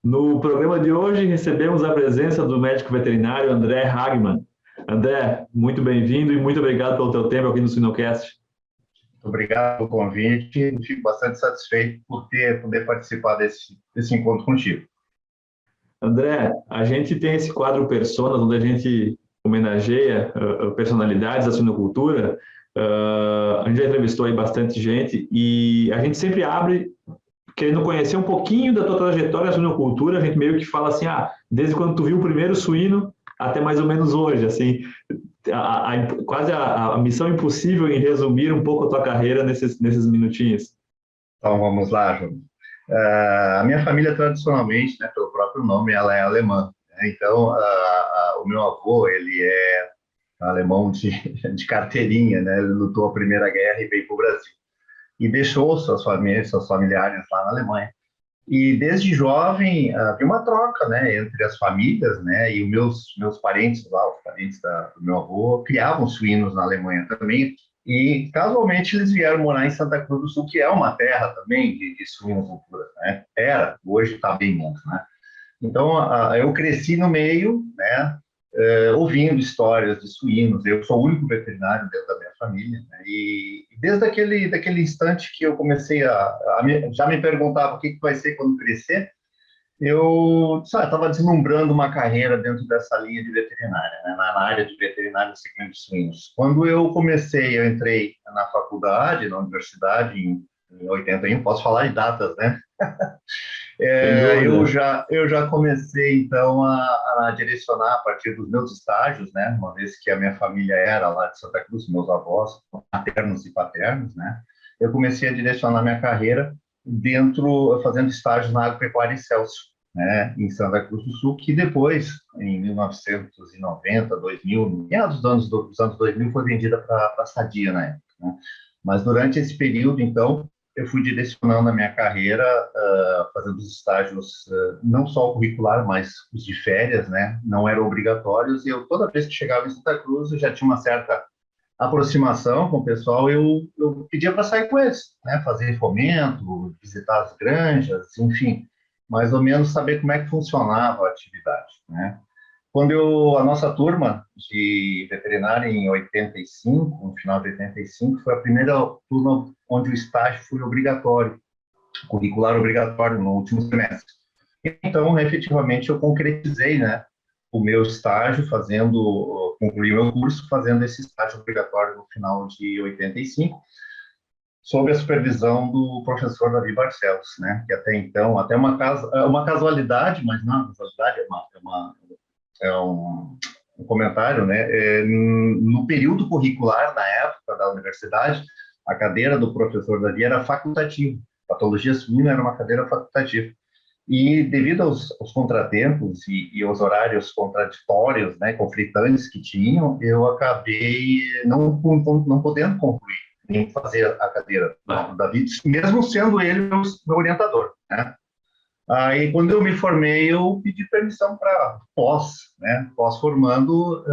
No programa de hoje, recebemos a presença do médico veterinário André Hagman. André, muito bem-vindo e muito obrigado pelo teu tempo aqui no Sinocast. Muito obrigado pelo convite. Fico bastante satisfeito por poder participar desse encontro contigo. André, a gente tem esse quadro Personas, onde a gente homenageia personalidades da suinocultura. A gente já entrevistou aí bastante gente e a gente sempre abre querendo conhecer um pouquinho da tua trajetória na suinocultura. A gente meio que fala assim, desde quando tu viu o primeiro suíno até mais ou menos hoje, assim, quase a missão impossível em resumir um pouco a tua carreira nesses minutinhos. Então, vamos lá, João. A minha família, tradicionalmente, né, pelo próprio nome, ela é alemã, né? Então, o meu avô, ele é alemão de carteirinha, né? Ele lutou a Primeira Guerra e veio para o Brasil. E deixou suas famílias, seus familiares lá na Alemanha. E desde jovem havia uma troca, né, entre as famílias, né, e os meus parentes lá, os parentes do meu avô, criavam suínos na Alemanha também. E casualmente eles vieram morar em Santa Cruz do Sul, que é uma terra também de suinocultura, né? Era, hoje está bem menos, né? Então eu cresci no meio, né, ouvindo histórias de suínos. Eu sou o único veterinário dentro da minha família, né? E desde daquele instante que eu comecei já me perguntava o que vai ser quando crescer, eu estava deslumbrando uma carreira dentro dessa linha de veterinária, né? Na área de veterinária e segmento de suínos. Quando eu entrei na faculdade, na universidade, em 81, posso falar de datas, né? Sem Eu dúvida. já comecei, então, a direcionar a partir dos meus estágios, né? Uma vez que a minha família era lá de Santa Cruz, meus avós, maternos e paternos, né? Eu comecei a direcionar minha carreira fazendo estágios na Agropecuária Celso, né? Em Santa Cruz do Sul, que depois, em 1990, 2000, meados dos anos 2000, foi vendida para a Sadia, na época, né? Mas durante esse período, então, eu fui direcionando a minha carreira, fazendo os estágios, não só o curricular, mas os de férias, né? Não eram obrigatórios, e eu, toda vez que chegava em Santa Cruz, eu já tinha uma certa aproximação com o pessoal, eu pedia para sair com eles, né? Fazer fomento, visitar as granjas, enfim, mais ou menos saber como é que funcionava a atividade, né? A nossa turma de veterinária em 85, no final de 85, foi a primeira turma onde o estágio foi obrigatório, curricular obrigatório no último semestre. Então, efetivamente, eu concretizei, né, o meu estágio concluí meu curso fazendo esse estágio obrigatório no final de 85, sob a supervisão do professor Davi Barcelos, né, que até então, até uma casualidade, mas não é uma casualidade, é um comentário, né? No período curricular, na época da universidade, a cadeira do professor Davi era facultativa. Patologia suína era uma cadeira facultativa. E devido aos contratempos e aos horários contraditórios, né, conflitantes que tinham, eu acabei não podendo concluir, nem fazer a cadeira do Davi, mesmo sendo ele meu orientador, né? Aí, quando eu me formei, eu pedi permissão para né, pós-formando,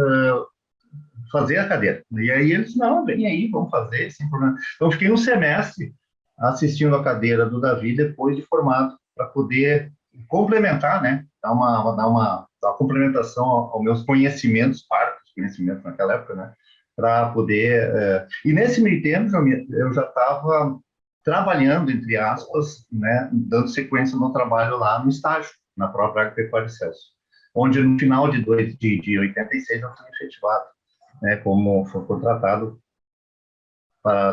fazer a cadeira. E aí eles, não, vem aí, vamos fazer, sem problema. Então, eu fiquei um semestre assistindo a cadeira do Davi depois de formado, para poder complementar, né, dar uma complementação aos meus conhecimentos, parcos conhecimentos naquela época, né, para poder... E nesse meio tempo, eu já estava trabalhando, entre aspas, né, dando sequência no trabalho lá no estágio, na própria Agropecuária Celso, onde no final de 86 eu fui efetivado, né, como foi contratado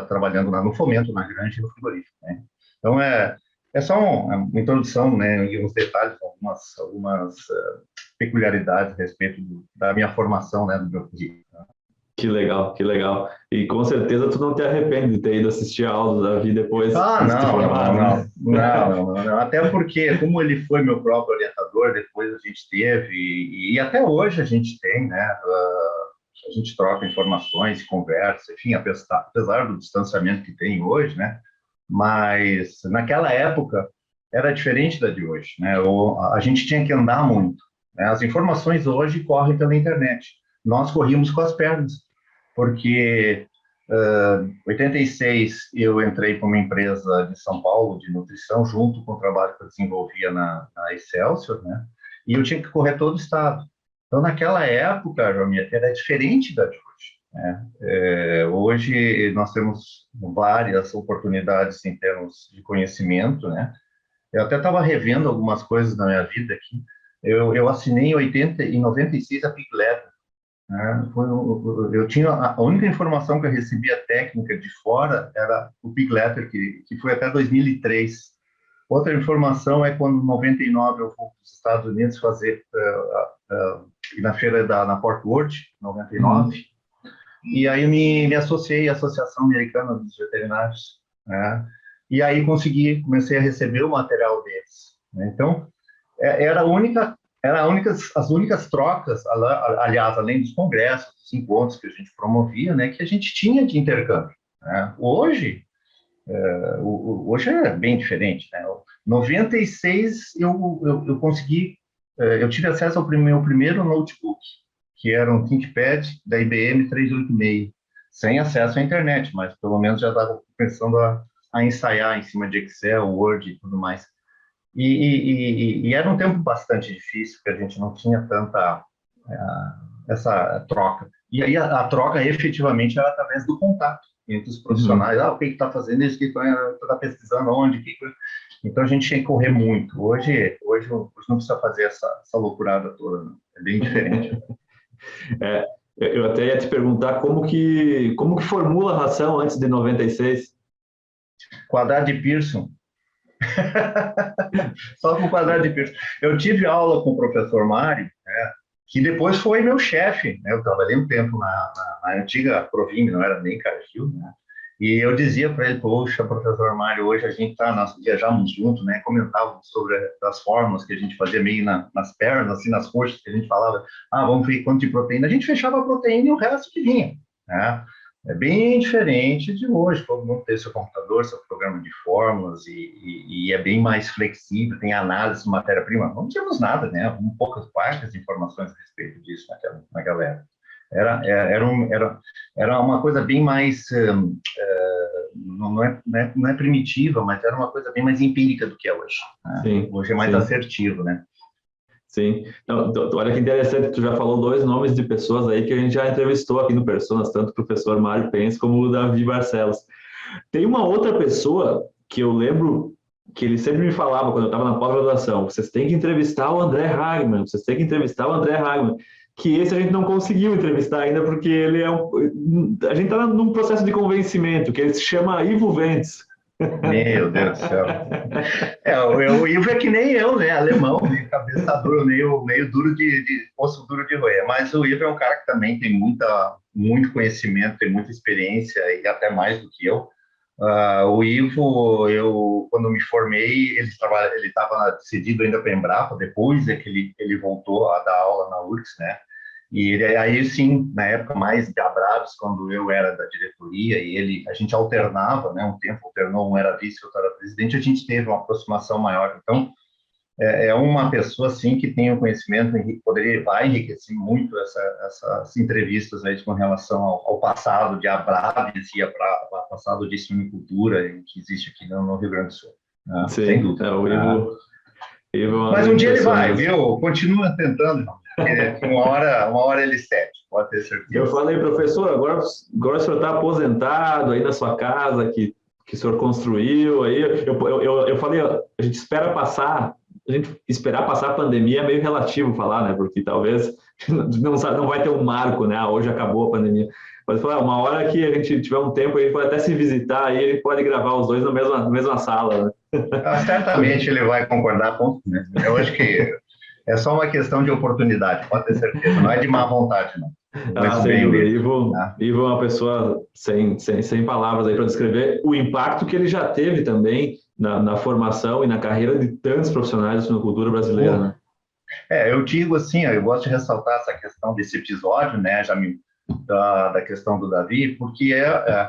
trabalhando lá no fomento, na granja e no frigorífico, né. Então, é só uma introdução, né, e uns detalhes, algumas peculiaridades a respeito da minha formação, né, do meu currículo. Que legal, que legal. E com certeza tu não te arrepende de ter ido assistir a aula da vida depois Ah, de se ter não, não, não, formado, não, né? não, não, não, não. Até porque, como ele foi meu próprio orientador, depois a gente teve, e até hoje a gente tem, né? A gente troca informações, conversa, enfim, apesar do distanciamento que tem hoje, né? Mas naquela época era diferente da de hoje, né? A gente tinha que andar muito, né? As informações hoje correm pela internet. Nós corríamos com as pernas, porque 86 eu entrei para uma empresa de São Paulo de nutrição, junto com o trabalho que eu desenvolvia na Excelsior, né? E eu tinha que correr todo o estado. Então, naquela época, João, era diferente da de hoje, né? Hoje nós temos várias oportunidades em termos de conhecimento, né? Eu até estava revendo algumas coisas na minha vida aqui. Eu assinei em 96 a Big Letter, né? Eu tinha a única informação que eu recebia técnica de fora era o Big Letter, que foi até 2003. Outra informação é quando, em 99, eu fui para os Estados Unidos fazer na feira na Fort Worth, 99, e aí me associei à Associação Americana dos Veterinários, né? E aí comecei a receber o material deles, né? Então, as únicas trocas, aliás, além dos congressos, dos encontros que a gente promovia, né, que a gente tinha de intercâmbio, né? Hoje é bem diferente, né? Em 96 eu consegui, eu tive acesso ao meu primeiro notebook, que era um ThinkPad da IBM 386, sem acesso à internet, mas pelo menos já estava começando a ensaiar em cima de Excel, Word e tudo mais. E era um tempo bastante difícil, porque a gente não tinha tanta essa troca. E aí a troca efetivamente era através do contato entre os profissionais. O que está fazendo isso? O que está pesquisando onde? Então a gente tinha que correr muito. Hoje não precisa fazer essa loucurada toda, não. É bem diferente. Eu até ia te perguntar como que formula a ração antes de 96? Quadrado de Pearson. Só com quadrado de Pearson. Eu tive aula com o professor Mário, né, que depois foi meu chefe, né? Eu trabalhei um tempo na antiga Provime, não era nem Cargill, né? E eu dizia para ele: poxa, professor Mário, hoje a gente nós viajamos juntos, né? Comentávamos sobre as fórmulas que a gente fazia meio nas pernas, assim, nas coxas, que a gente falava, vamos ver quanto de proteína. A gente fechava a proteína e o resto que vinha, né? É bem diferente de hoje. Todo mundo tem seu computador, seu programa de fórmulas e é bem mais flexível, tem análise de matéria-prima. Não tínhamos nada, né? Poucas informações a respeito disso naquela época. Era uma coisa bem mais, não é primitiva, mas era uma coisa bem mais empírica do que é hoje, né? Sim, hoje é mais assertivo, né? Sim. Não, olha que interessante, tu já falou 2 nomes de pessoas aí que a gente já entrevistou aqui no Personas, tanto o professor Mário Pence como o Davi Barcelos. Tem uma outra pessoa que eu lembro que ele sempre me falava quando eu estava na pós-graduação: vocês têm que entrevistar o André Hagmann, vocês têm que entrevistar o André Hagmann, que esse a gente não conseguiu entrevistar ainda porque ele a gente está num processo de convencimento, que ele se chama Ivo Wentz. Meu Deus do céu. O Ivo é que nem eu, né? Alemão, meio cabeça dura, meio duro osso duro de roer. Mas o Ivo é um cara que também tem muito conhecimento, tem muita experiência e até mais do que eu. O Ivo, quando me formei, ele estava decidido ainda para a Embrapa, depois é que ele voltou a dar aula na URGS, né? E aí, sim, na época mais de Abraves, quando eu era da diretoria e a gente alternava, né? Um tempo alternou, um era vice, outro era presidente, a gente teve uma aproximação maior. Então, é uma pessoa, assim, que tem um conhecimento, vai enriquecer muito essas entrevistas aí com relação ao passado de Abraves e para o passado de suinicultura que existe aqui no Rio Grande do Sul, né? Sim, sem dúvida. Ivo Mas um dia ele vai, viu? Continua tentando, que uma hora ele cede, pode ter certeza. Eu falei: professor, agora o senhor está aposentado aí na sua casa que o senhor construiu. Aí eu falei: a gente esperar passar a pandemia é meio relativo falar, né? Porque talvez não vai ter um marco, né? Hoje acabou a pandemia. Mas falar, uma hora que a gente tiver um tempo, a gente pode até se visitar, aí a gente pode gravar os dois na mesma sala, né? Certamente ele vai concordar com, né? Eu acho que é só uma questão de oportunidade, pode ter certeza. Não é de má vontade, não. Sem dúvida. Ivo é uma pessoa sem palavras aí para descrever o impacto que ele já teve também na formação e na carreira de tantos profissionais da suinocultura brasileira, né? Eu digo assim, eu gosto de ressaltar essa questão desse episódio, né, da questão do Davi, porque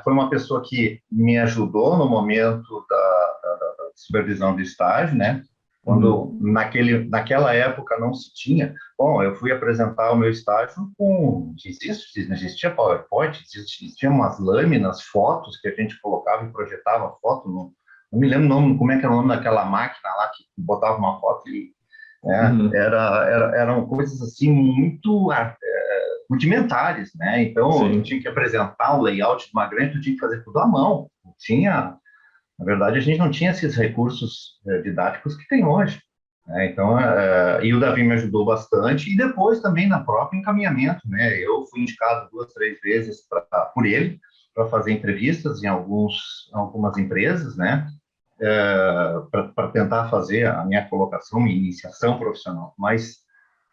foi uma pessoa que me ajudou no momento da supervisão de estágio, né? quando naquela época não se tinha. Bom, eu fui apresentar o meu estágio com, não existia PowerPoint, existiam umas lâminas, fotos que a gente colocava e projetava foto, não me lembro o nome, como é que era o nome daquela máquina lá que botava uma foto e, né, Uhum. eram coisas assim muito rudimentares, né? Então, tu Sim. tinha que apresentar o layout de uma grande, tu tinha que fazer tudo à mão. Tinha, na verdade, a gente não tinha esses recursos didáticos que tem hoje, né? Então, e o Davi me ajudou bastante, e depois também na própria encaminhamento, né? Eu fui indicado 2, 3 vezes por ele para fazer entrevistas em algumas empresas, né? Para tentar fazer a minha colocação, minha iniciação profissional, mas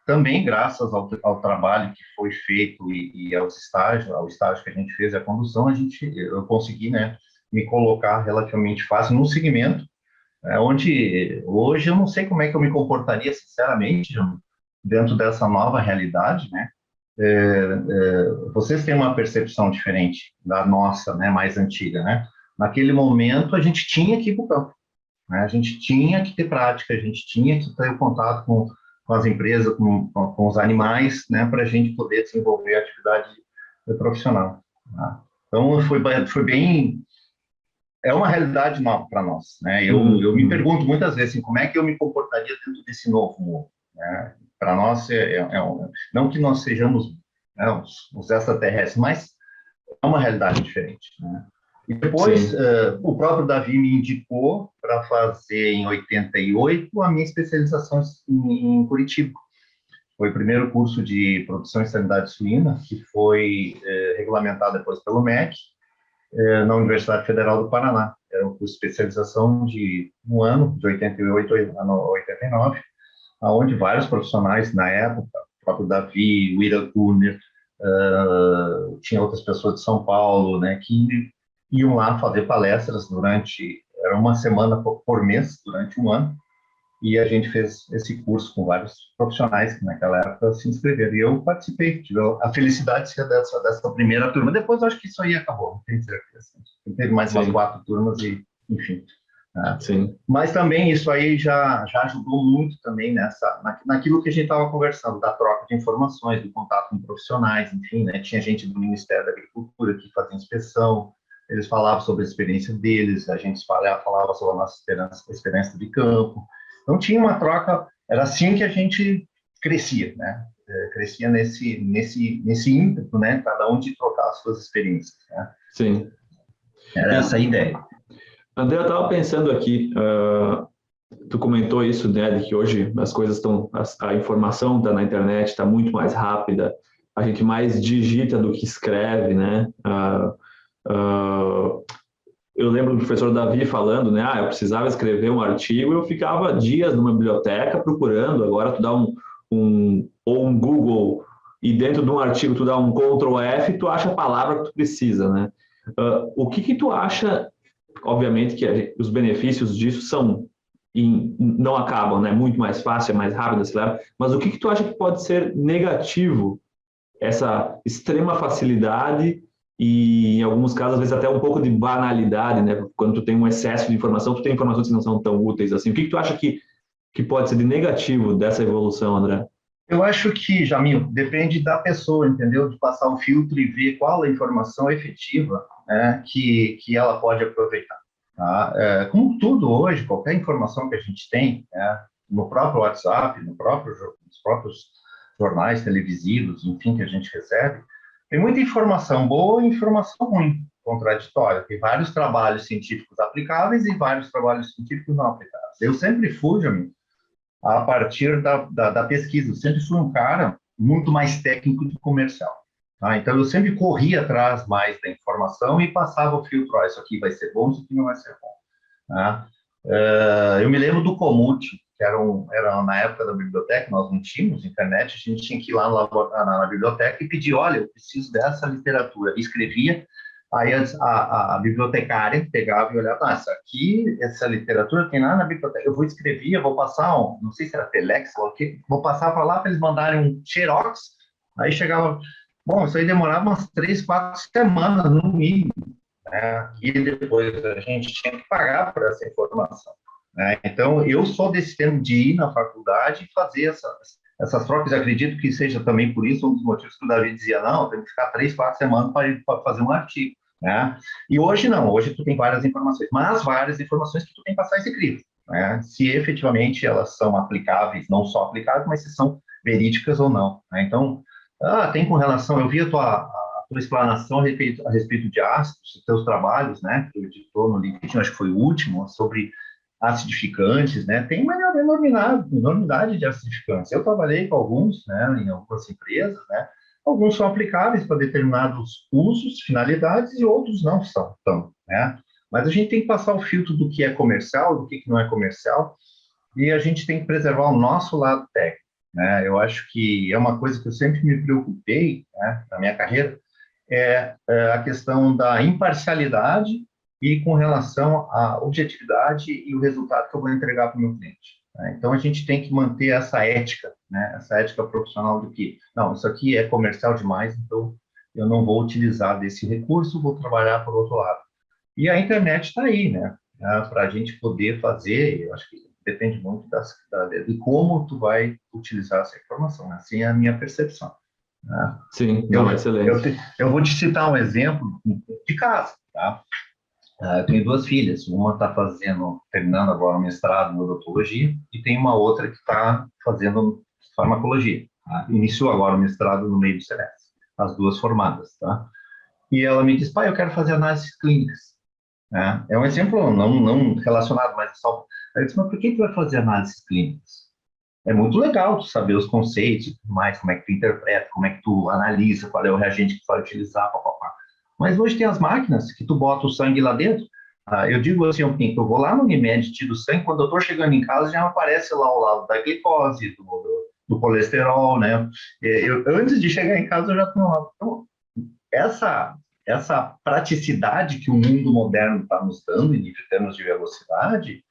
também graças ao trabalho que foi feito e ao estágio que a gente fez, a condução, eu consegui, né, me colocar relativamente fácil no segmento, onde hoje eu não sei como é que eu me comportaria, sinceramente, dentro dessa nova realidade, né? Vocês têm uma percepção diferente da nossa, né, mais antiga, né? Naquele momento, a gente tinha que ir para o campo, né? A gente tinha que ter prática, a gente tinha que ter o contato com as empresas, com os animais, né, para a gente poder desenvolver a atividade profissional. Tá? Então, foi bem. É uma realidade nova para nós. Né? Eu me Uhum. pergunto muitas vezes assim, como é que eu me comportaria dentro desse novo mundo. Né? Para nós, não que nós sejamos, né, os extraterrestres, mas é uma realidade diferente. Né? E depois, Sim. o próprio Davi me indicou para fazer, em 88, a minha especialização em Curitiba. Foi o primeiro curso de produção e sanidade suína, que foi regulamentado depois pelo MEC, na Universidade Federal do Paraná. Era um curso de especialização de um ano, de 88 a 89, onde vários profissionais na época, o próprio Davi, o Ira Kuhner, tinha outras pessoas de São Paulo, né, que iam lá fazer palestras era uma semana por mês, durante um ano, e a gente fez esse curso com vários profissionais que naquela época se inscreveram. E eu participei, tive a felicidade de ser dessa primeira turma. Depois eu acho que isso aí acabou, não tenho certeza. Teve mais umas Sim. 4 turmas e, enfim. Né? Sim. Mas também isso aí já ajudou muito também naquilo que a gente estava conversando, da troca de informações, do contato com profissionais, enfim, né? Tinha gente do Ministério da Agricultura que fazia inspeção, eles falavam sobre a experiência deles, a gente falava sobre a nossa experiência de campo. Então tinha uma troca, era assim que a gente crescia, né? Crescia nesse ímpeto, né? Cada um de trocar as suas experiências, né? Sim. Era essa a E, ideia. André, eu estava pensando aqui, tu comentou isso, né, de que hoje as coisas estão, a informação está na internet, está muito mais rápida, a gente mais digita do que escreve, né? Eu lembro do professor Davi falando, né, eu precisava escrever um artigo, eu ficava dias numa biblioteca procurando, agora tu dá ou um Google e dentro de um artigo tu dá um Ctrl F, tu acha a palavra que tu precisa, né? O que tu acha, obviamente que os benefícios disso não acabam, né? Muito mais fácil, é mais rápido, acelera, mas o que tu acha que pode ser negativo, essa extrema facilidade e, em alguns casos, às vezes até um pouco de banalidade, né? Quando tu tem um excesso de informação, tu tem informações que não são tão úteis assim. O que tu acha que pode ser de negativo dessa evolução, André? Eu acho que, Jamil, depende da pessoa, entendeu? De passar o filtro e ver qual a informação efetiva, né, que ela pode aproveitar. Tá? Como tudo hoje, qualquer informação que a gente tem, né, no próprio WhatsApp, nos próprios jornais televisivos, enfim, que a gente recebe, tem muita informação boa e informação ruim, contraditória. Tem vários trabalhos científicos aplicáveis e vários trabalhos científicos não aplicáveis. Eu sempre fui, Jamil, a partir da pesquisa. Eu sempre fui um cara muito mais técnico do que comercial. Tá? Então, eu sempre corria atrás mais da informação e passava o filtro, isso aqui vai ser bom, isso aqui não vai ser bom. Tá? Eu me lembro do Comute, que era na época da biblioteca, nós não tínhamos internet, a gente tinha que ir lá na biblioteca e pedir, olha, eu preciso dessa literatura. E escrevia, aí a bibliotecária pegava e olhava, essa literatura tem lá na biblioteca, eu vou escrever, eu vou passar não sei se era Telex ou o quê, vou passar para lá para eles mandarem um xerox, aí chegava, bom, isso aí demorava umas 3, 4 semanas no mínimo, né? E depois a gente tinha que pagar por essa informação. né? Então, eu sou desse tempo de ir na faculdade e fazer essas trocas. Eu acredito que seja também por isso um dos motivos que o Davi dizia, não, tem que ficar 3, 4 semanas para fazer um artigo, né? E hoje não, hoje tu tem várias informações, mas várias informações que tu tem que passar escrito, né? Se efetivamente elas são aplicáveis, não só aplicáveis, mas se são verídicas ou não, né? Então, tem com relação, eu vi a tua explanação a respeito de ácidos, dos teus trabalhos, né, que tu editou no LinkedIn, acho que foi o último, sobre acidificantes, né, tem uma enormidade de acidificantes. Eu trabalhei com alguns, né, em algumas empresas, né, alguns são aplicáveis para determinados usos, finalidades, e outros não são tão, né, mas a gente tem que passar o filtro do que é comercial, do que não é comercial, e a gente tem que preservar o nosso lado técnico, né? Eu acho que é uma coisa que eu sempre me preocupei, né, na minha carreira, é a questão da imparcialidade e com relação à objetividade e o resultado que eu vou entregar para o meu cliente, né? Então, a gente tem que manter essa ética, né, essa ética profissional de que, não, isso aqui é comercial demais, então eu não vou utilizar desse recurso, vou trabalhar por outro lado. E a internet está aí, né? Para a gente poder fazer, eu acho que depende muito de como tu vai utilizar essa informação, né? Assim é a minha percepção, né? Sim, Eu, não, excelente. eu vou te citar um exemplo de casa, tá? Eu tenho duas filhas, uma está terminando agora o mestrado em odontologia, e tem uma outra que está fazendo farmacologia, tá? Iniciou agora o mestrado no meio do semestre, as duas formadas, tá? E ela me diz, pai, eu quero fazer análises clínicas, né? É um exemplo não relacionado, mas só... Aí eu disse, mas por que tu vai fazer análises clínicas? É muito legal tu saber os conceitos e tudo mais, como é que tu interpreta, como é que tu analisa, qual é o reagente que tu vai utilizar, papapá. Mas hoje tem as máquinas que tu bota o sangue lá dentro. Eu digo assim, eu vou lá no Unimed, tiro o sangue, quando eu estou chegando em casa já aparece lá o lado da glicose, do colesterol, né? Antes de chegar em casa eu já tenho lá. Então, essa, essa praticidade que o mundo moderno está nos dando em termos de velocidade,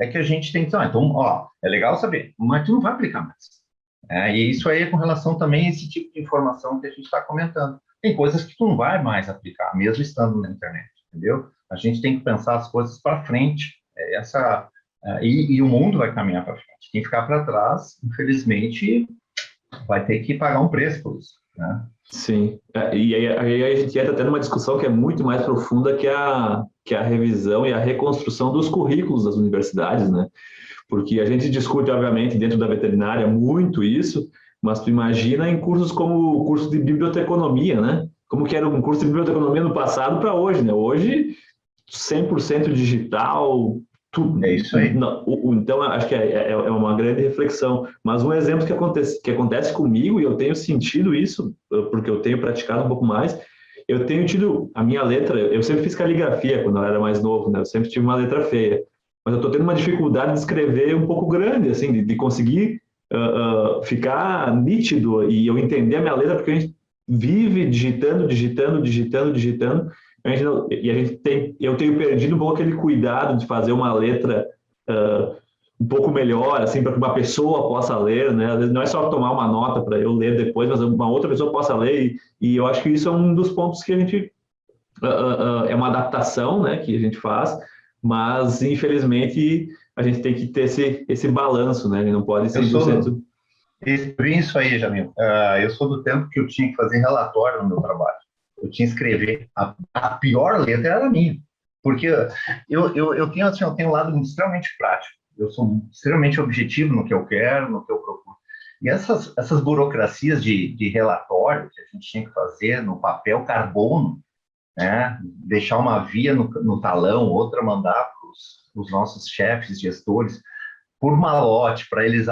é que a gente tem que... Então, ó, é legal saber, mas tu não vai aplicar mais. E isso aí é com relação também a esse tipo de informação que a gente está comentando. Tem coisas que tu não vai mais aplicar, mesmo estando na internet, entendeu? A gente tem que pensar as coisas para frente. E o mundo vai caminhar para frente. Quem ficar para trás, infelizmente, vai ter que pagar um preço por isso, né? Sim, e aí a gente entra até numa discussão que é muito mais profunda que a revisão e a reconstrução dos currículos das universidades, né? Porque a gente discute, obviamente, dentro da veterinária muito isso, mas tu imagina em cursos como o curso de biblioteconomia, né? Como que era um curso de biblioteconomia no passado para hoje, né? Hoje, 100% digital, tudo. É isso aí. Então, acho que é uma grande reflexão. Mas um exemplo que acontece comigo, e eu tenho sentido isso, porque eu tenho praticado um pouco mais, eu tenho tido a minha letra, eu sempre fiz caligrafia quando eu era mais novo, né? Eu sempre tive uma letra feia. Mas eu estou tendo uma dificuldade de escrever um pouco grande, assim, de conseguir ficar nítido e eu entender a minha letra, porque a gente vive digitando, eu tenho perdido um pouco aquele cuidado de fazer uma letra um pouco melhor, assim, para que uma pessoa possa ler, né? Às vezes não é só tomar uma nota para eu ler depois, mas uma outra pessoa possa ler, e eu acho que isso é um dos pontos que a gente é uma adaptação, né, que a gente faz, mas infelizmente a gente tem que ter esse balanço, né? Ele não pode Eu ser sou 100%. Isso aí, Jamil. Eu sou do tempo que eu tinha que fazer relatório no meu trabalho. Eu tinha que escrever. A pior letra era a minha. Porque eu tenho, assim, eu tenho um lado extremamente prático. Eu sou extremamente objetivo no que eu quero, no que eu procuro. E essas burocracias de relatório que a gente tinha que fazer no papel carbono, né? Deixar uma via no talão, outra mandar para os nossos chefes, gestores, por malote, para eles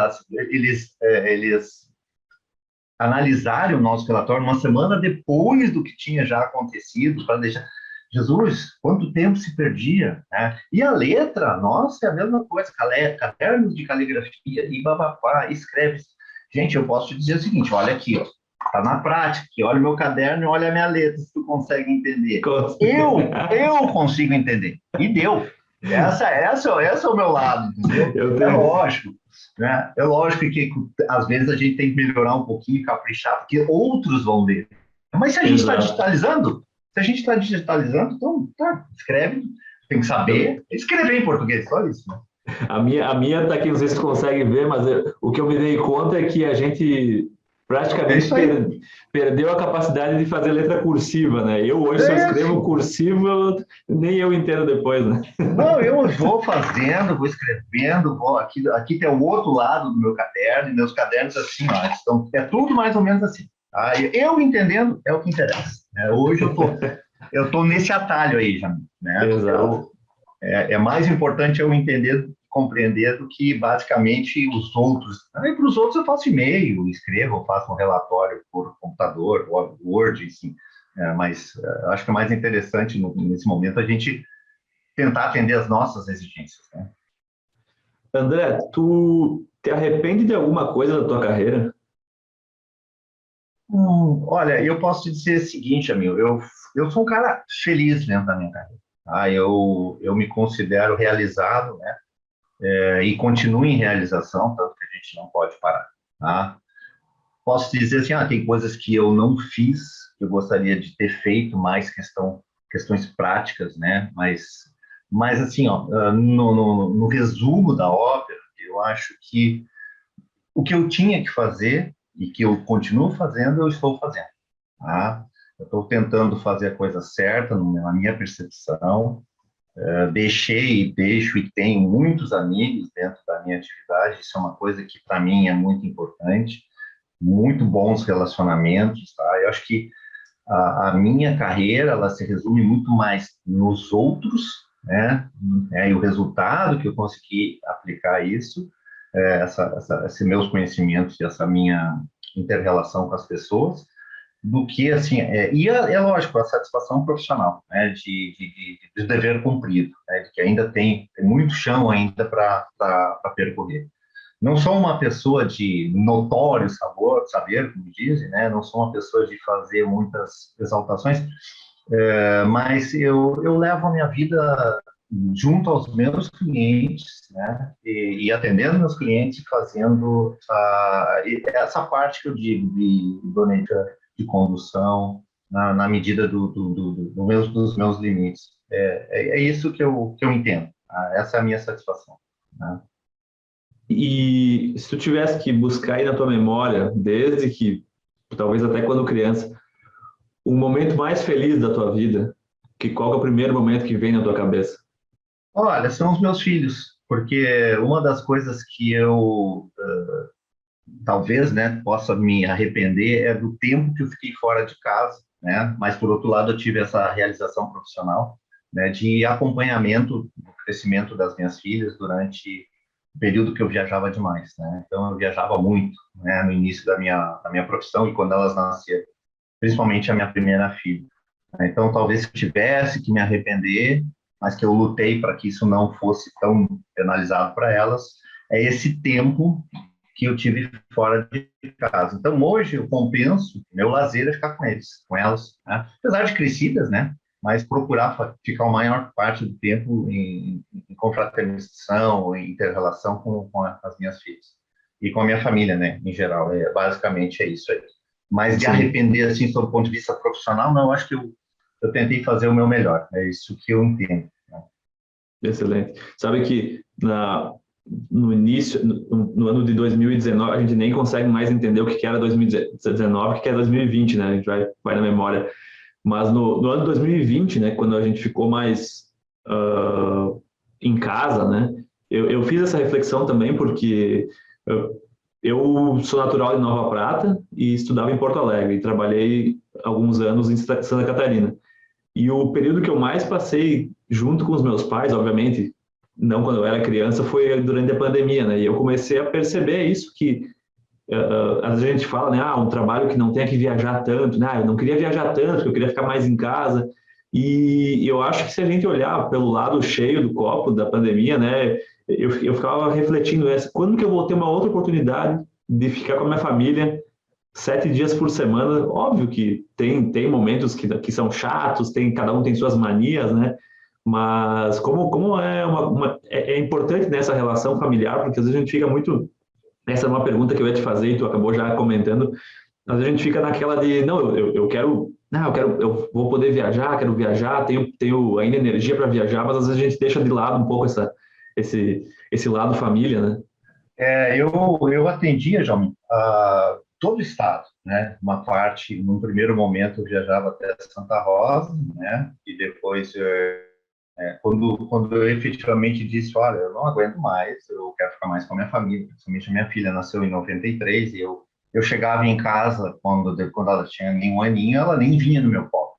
analisarem o nosso relatório uma semana depois do que tinha já acontecido, para deixar... Jesus, quanto tempo se perdia, né? E a letra, nossa, é a mesma coisa, cadernos de caligrafia e bababá, escreve. Gente, eu posso te dizer o seguinte, olha aqui, ó, tá na prática, aqui, olha o meu caderno e olha a minha letra, se tu consegue entender. Eu consigo entender, e deu. Esse é o meu lado, entendeu? É lógico, né? É lógico que às vezes a gente tem que melhorar um pouquinho, caprichar, porque outros vão ver. Mas se a gente está digitalizando, então tá, escreve, tem que saber escrever em português, só isso, né? A minha tá aqui, não sei se você consegue ver, mas o que eu me dei conta é que a gente É praticamente isso aí. perdeu a capacidade de fazer letra cursiva, né? Eu hoje, se eu É escrevo isso. cursivo, nem eu entendo depois, né? Não, eu vou fazendo, vou escrevendo, aqui tem o outro lado do meu caderno, e meus cadernos assim, ó, é tudo mais ou menos assim. Tá? Eu entendendo é o que interessa. Né? Hoje eu tô nesse atalho aí, já, né? Exato. É mais importante eu entender, compreender do que basicamente os outros. Aí para os outros eu faço e-mail, escrevo, eu faço um relatório por computador, Word, assim. Mas acho que é mais interessante nesse momento a gente tentar atender as nossas exigências, né? André, tu te arrepende de alguma coisa da tua carreira? Olha, eu posso te dizer o seguinte, amigo, eu sou um cara feliz dentro da minha carreira. Tá? Eu me considero realizado, né? E continuo em realização, tanto que a gente não pode parar. Tá? Posso te dizer assim, tem coisas que eu não fiz, que eu gostaria de ter feito, mais questões práticas, né? Mas assim, ó, no resumo da ópera, eu acho que o que eu tinha que fazer e que eu continuo fazendo, eu estou fazendo. Tá? Eu estou tentando fazer a coisa certa, na minha percepção. Deixo e tenho muitos amigos dentro da minha atividade, isso é uma coisa que para mim é muito importante, muito bons relacionamentos, tá? Eu acho que a minha carreira, ela se resume muito mais nos outros, né? E o resultado que eu consegui aplicar isso, esses meus conhecimentos e essa minha inter-relação com as pessoas, do que, assim, é lógico, a satisfação profissional, né, de dever cumprido, né, de que ainda tem muito chão ainda para percorrer. Não sou uma pessoa de notório saber, como dizem, né, não sou uma pessoa de fazer muitas exaltações, mas eu levo a minha vida junto aos meus clientes, né, e atendendo meus clientes, fazendo essa parte que eu digo de condução, na medida dos meus limites. É isso que eu entendo. Tá? Essa é a minha satisfação. Né? E se tu tivesse que buscar aí na tua memória, desde que, talvez até quando criança, o momento mais feliz da tua vida, qual que é o primeiro momento que vem na tua cabeça? Olha, são os meus filhos, porque uma das coisas que eu talvez, né, possa me arrepender é do tempo que eu fiquei fora de casa, né? Mas por outro lado, eu tive essa realização profissional, né, de acompanhamento do crescimento das minhas filhas durante o período que eu viajava demais, né? Então eu viajava muito, né, no início da minha profissão e quando elas nasceram, principalmente a minha primeira filha. Né? Então talvez eu tivesse que me arrepender, mas que eu lutei para que isso não fosse tão penalizado para elas, é esse tempo que eu tive fora de casa. Então, hoje, eu compenso, meu lazer é ficar com eles, com elas, né? Apesar de crescidas, né? Mas procurar ficar a maior parte do tempo em confraternização, em inter-relação com as minhas filhas. E com a minha família, né? Em geral. Basicamente é isso aí. Mas de Sim, arrepender, assim, sob o ponto de vista profissional, não, eu acho que eu tentei fazer o meu melhor. É isso que eu entendo. Né? excelente. Sabe que no início, no ano de 2019, a gente nem consegue mais entender o que era 2019, o que era 2020, né? A gente vai na memória. Mas no ano de 2020, né, quando a gente ficou mais em casa, né, eu fiz essa reflexão também porque eu sou natural de Nova Prata e estudava em Porto Alegre e trabalhei alguns anos em Santa Catarina. E o período que eu mais passei junto com os meus pais, obviamente, não quando eu era criança, foi durante a pandemia, né? E eu comecei a perceber isso que às vezes a gente fala, né, um trabalho que não tenha que viajar tanto, né? Eu não queria viajar tanto, porque eu queria ficar mais em casa. E eu acho que se a gente olhar pelo lado cheio do copo da pandemia, né, eu ficava refletindo quando que eu vou ter uma outra oportunidade de ficar com a minha família 7 dias por semana? Óbvio que tem momentos que são chatos, cada um tem suas manias, né? Mas como é importante nessa relação familiar, porque às vezes a gente fica muito. Essa é uma pergunta que eu ia te fazer e tu acabou já comentando. Às vezes a gente fica naquela de, não, eu quero, não, eu vou poder viajar, quero viajar, tenho ainda energia para viajar, mas às vezes a gente deixa de lado um pouco esse lado família, né? Eu atendia, João, a todo o estado, né? Uma parte, num primeiro momento, eu viajava até Santa Rosa, né? E depois, quando eu efetivamente disse, olha, eu não aguento mais, eu quero ficar mais com a minha família, principalmente a minha filha nasceu em 93, e eu chegava em casa, quando ela tinha nem um aninho, ela nem vinha no meu colo,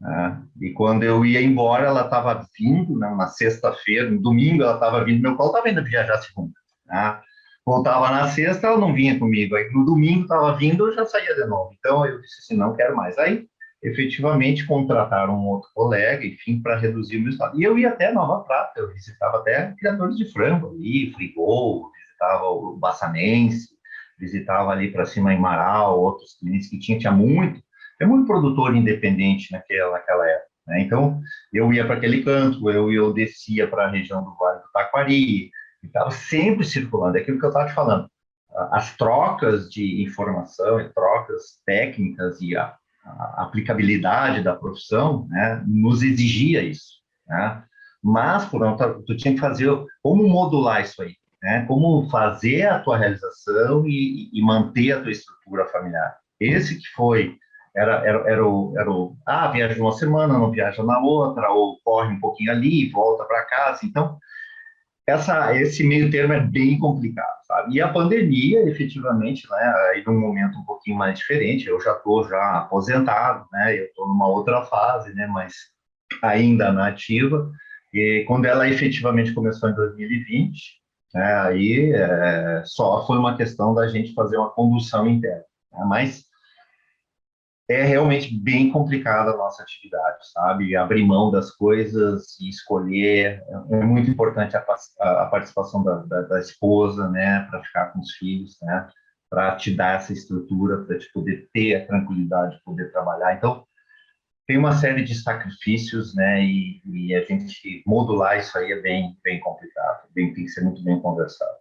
né? E quando eu ia embora, ela estava vindo, né, na sexta-feira, no domingo, ela estava vindo no meu colo, estava indo viajar segunda, né? Voltava na sexta, ela não vinha comigo. Aí no domingo estava vindo, eu já saía de novo. Então eu disse assim, não quero mais. Aí, efetivamente, contrataram um outro colega, enfim, para reduzir o meu estado. E eu ia até Nova Prata, eu visitava até criadores de frango ali, Frigol, visitava o Bassanense, visitava ali para cima em Marau, outros clientes que tinha muito produtor independente naquela época, né? Então, eu ia para aquele canto, eu descia para a região do Vale do Taquari, estava sempre circulando, é aquilo que eu estava te falando. As trocas de informação e trocas técnicas e a aplicabilidade da profissão, né, nos exigia isso, né? Mas, por outro, tu tinha que fazer como modular isso aí, né? Como fazer a tua realização e manter a tua estrutura familiar. Esse que foi viaja uma semana, não viaja na outra, ou corre um pouquinho ali, volta para casa. Então, esse meio termo é bem complicado, sabe? E a pandemia, efetivamente, né, aí num momento um pouquinho mais diferente, eu já estou já aposentado, né, eu estou numa outra fase, né, mas ainda na ativa, e quando ela efetivamente começou em 2020, né, aí só foi uma questão da gente fazer uma condução interna, né, mas é realmente bem complicada a nossa atividade, sabe? Abrir mão das coisas e escolher. É muito importante a participação da esposa, né? Para ficar com os filhos, né? Para te dar essa estrutura, para te poder ter a tranquilidade de poder trabalhar. Então, tem uma série de sacrifícios, né? E a gente modular isso aí é bem complicado. Tem que ser muito bem conversado.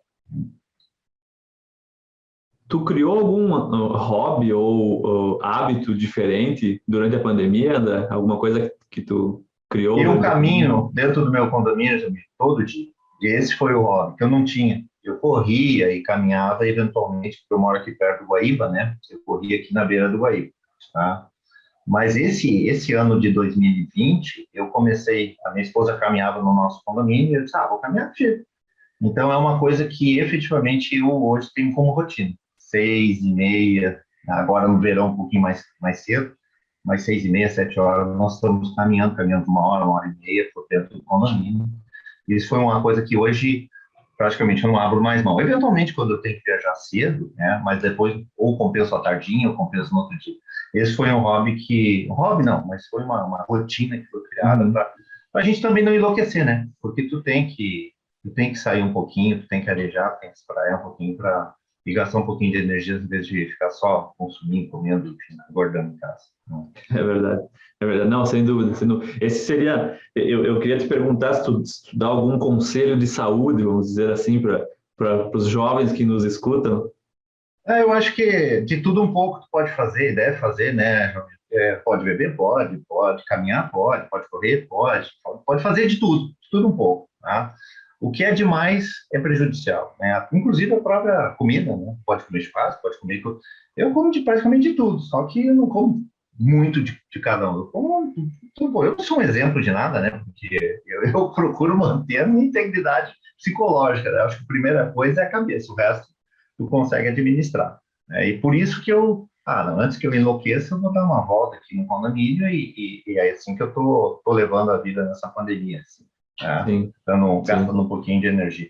Tu criou algum hobby ou hábito diferente durante a pandemia, André? Alguma coisa que tu criou Eu durante a pandemia? caminho dentro do meu condomínio, Jamil, todo dia. E esse foi o hobby que eu não tinha. Eu corria e caminhava eventualmente, porque eu moro aqui perto do Guaíba, né? Eu corria aqui na beira do Guaíba, tá? Mas esse ano de 2020, eu comecei, a minha esposa caminhava no nosso condomínio, e eu disse, vou caminhar aqui. Então, é uma coisa que efetivamente eu hoje tenho como rotina. 6h30, agora no verão um pouquinho mais cedo, mais 6h30, 7 horas, nós estamos caminhando 1 hora e meia por dentro do condomínio. Isso foi uma coisa que hoje praticamente eu não abro mais mão. Eventualmente, quando eu tenho que viajar cedo, né, mas depois ou compenso à tardinha ou compenso no outro dia. Esse foi um hobby um hobby não, mas foi uma rotina que foi criada Uhum. para a gente também não enlouquecer, né? Porque tu tem que sair um pouquinho, tu tem que arejar, tu tem que espraiar um pouquinho para gastar um pouquinho de energia em vez de ficar só consumindo, comendo, enfim, engordando em casa, né? É verdade. É verdade. Não, sem dúvida, sem dúvida. Esse seria. Eu queria te perguntar se tu dá algum conselho de saúde, vamos dizer assim, para os jovens que nos escutam. Eu acho que de tudo um pouco tu pode fazer e deve fazer, né? Pode beber, pode caminhar, pode correr, pode fazer de tudo um pouco, tá? O que é demais é prejudicial, né? Inclusive a própria comida, né? Pode comer churrasco, pode comer. Eu como de praticamente de tudo, só que eu não como muito de cada um. Eu como tudo. Eu não sou um exemplo de nada, né? Porque eu procuro manter a minha integridade psicológica, né? Acho que a primeira coisa é a cabeça, o resto tu consegue administrar, né? E por isso que não, antes que eu enlouqueça, eu vou dar uma volta aqui no condomínio e é assim que eu tô levando a vida nessa pandemia, assim, né? Sim, Gastando sim. um pouquinho de energia.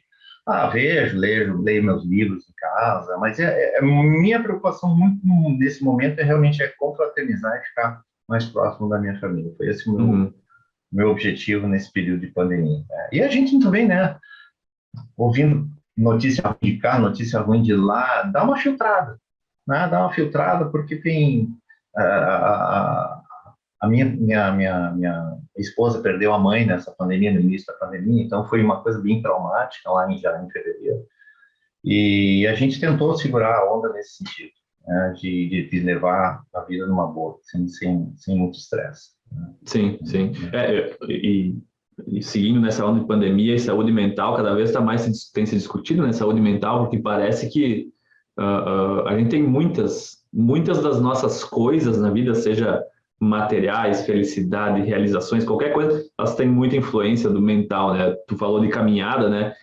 Leio meus livros em casa, mas minha preocupação muito nesse momento realmente confraternizar e ficar mais próximo da minha família. Foi esse o Uhum. meu objetivo nesse período de pandemia, né? E a gente também, né? Ouvindo notícia ruim de cá, notícia ruim de lá, dá uma filtrada, né? Dá uma filtrada porque tem a, a, a minha esposa perdeu a mãe nessa pandemia, no início da pandemia, então foi uma coisa bem traumática lá já em fevereiro. E a gente tentou segurar a onda nesse sentido, né? De levar a vida numa boa, sem muito estresse, né? Sim, sim. e seguindo nessa onda de pandemia e saúde mental, cada vez tem se discutido, né, saúde mental, porque parece que a gente tem muitas das nossas coisas na vida, seja materiais, felicidade, realizações, qualquer coisa, elas têm muita influência do mental, né? Tu falou de caminhada, né?